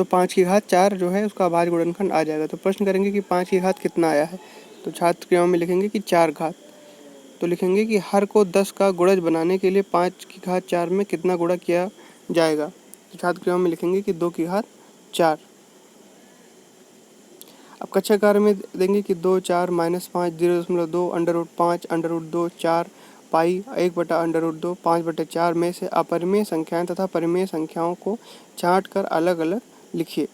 तो 5 की घात 4 जो है उसका अभाज्य गुणनखंड आ जाएगा। तो प्रश्न करेंगे कि 5 की घात कितना आया है, तो छात्र क्रियाओं में लिखेंगे कि 4 घात। तो लिखेंगे कि हर को 10 का गुणज बनाने के लिए 5 की घात 4 में कितना गुणा किया जाएगा। तो छात्र क्रियाओं में लिखेंगे कि 2 की घात 4। अब कक्षा कार्य में देंगे कि 2 4 -5 0.2 √5 √2 4 पाई 1/√2 5/4 में से अपरिमेय संख्याएं तथा परिमेय संख्याओं को छांट कर अलग अलग लिखिए।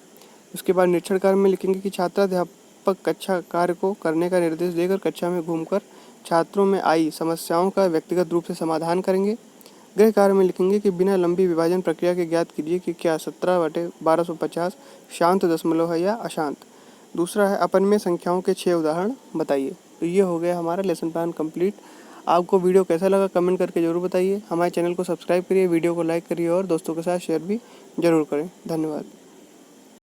उसके बाद निरीक्षण कार्य में लिखेंगे कि छात्राध्यापक कक्षा कार्य को करने का निर्देश देकर कक्षा में घूमकर छात्रों में आई समस्याओं का व्यक्तिगत रूप से समाधान करेंगे। गृह कार्य में लिखेंगे कि बिना लंबी विभाजन प्रक्रिया के ज्ञात कीजिए कि क्या 17/1250 शांत दशमलव है या अशांत। दूसरा है अपरिमेय संख्याओं के 6 उदाहरण बताइए। तो ये हो गया हमारा लेसन प्लान कंप्लीट। आपको वीडियो कैसा लगा कमेंट करके ज़रूर बताइए। हमारे चैनल को सब्सक्राइब करिए, वीडियो को लाइक करिए और दोस्तों के साथ शेयर भी ज़रूर करें। धन्यवाद।